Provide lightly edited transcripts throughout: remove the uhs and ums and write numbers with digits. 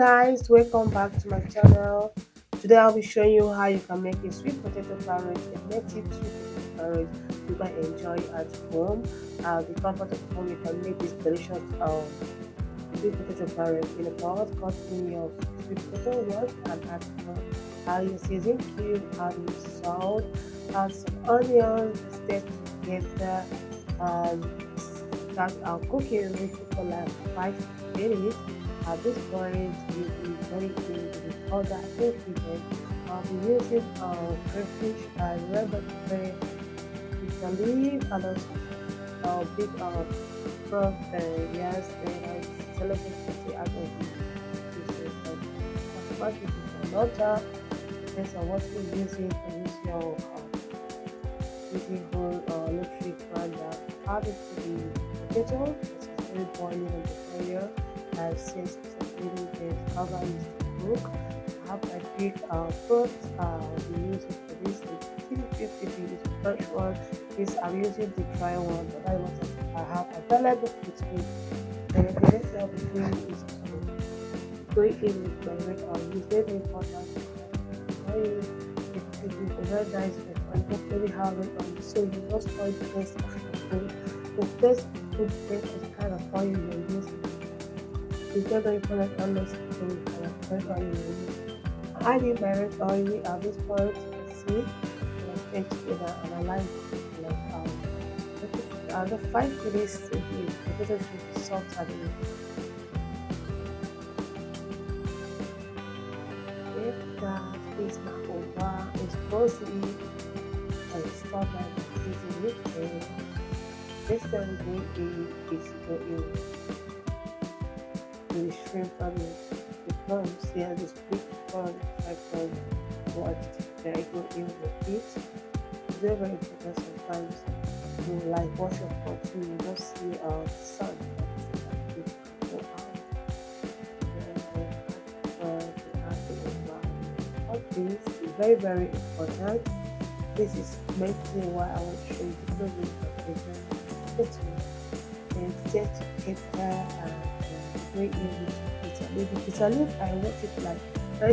guys, welcome back to my channel. Today I'll be showing you how you can make a sweet potato porridge, a native sweet potato porridge you can enjoy at home. The comfort of home, you can make this delicious sweet potato porridge in a pot. Cut in your sweet potato, wash and add your seasoning cube, add your salt, add some onions, stir together, and start cooking with it for like 5 minutes. At this point, you'll be very good with other ingredients. I'll be using crayfish and red pepper, bitter leaf, and also big frog, yes, then I celebrate the out of pieces. As much as it's another, depends on what you're using to use your using whole electric grinder. Add it to the potato, it's very boiling on the fire. Since it's really cover is to cook, I have a big pot. We use it for this. It's 50 is the fresh one. This I'm using the dry one, but I want I have available with me. And the next I'll be doing is to go in with my red oil. It's very important. It is a very nice red oil. Don't really have red oil, so you don't spoil the taste of your food. The taste of food depends on the kind of oil you're using. You get the correct understanding of red oil. Adding my red oil at this point, you see, and I take together and I like it like the 5 minutes to heat. The potato should be soft and if that is not over, it's frozen and stop like using it. And this time we go in is go in the shrimp family. The prawns here, the split prawn, I can watch very good in the it. It's very, very important sometimes you like wash your pot and you just see the sun that is go out. All this is very, very important. This is mainly why I want to show you the movie of the and just to keep her very easy to bitter leaf. The bitter leaf, I want it like 30%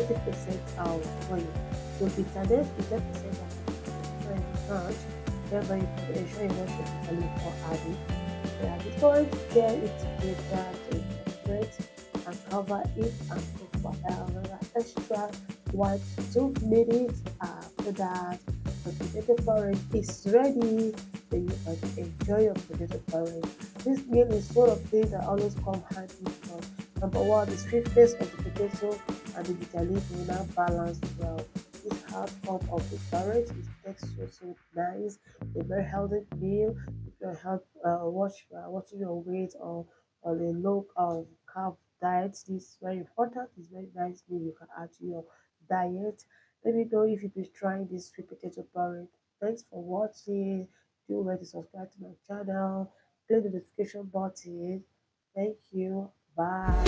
oil. So bitterness is 10% of the much. Thereby you can ensure you wash your bitter leaf or add it. Yeah, before you get it together to incorporate and cover it and cook for another extra 1 to 2 minutes. After that, the potato porridge is ready. Then you can enjoy your potato porridge. This meal is one of the things that always come handy from number one, the sweetness of the potato and the bitter leaf will now balance well. This hard form of the porridge is extra so nice, a very healthy meal. If you're watching your weight or on a low carb diet, this is very important. It's very nice meal you can add to your diet. Let me know if you've been trying this sweet potato porridge. Thanks for watching. Do well to subscribe to my channel. Click the notification button. Thank you. Bye.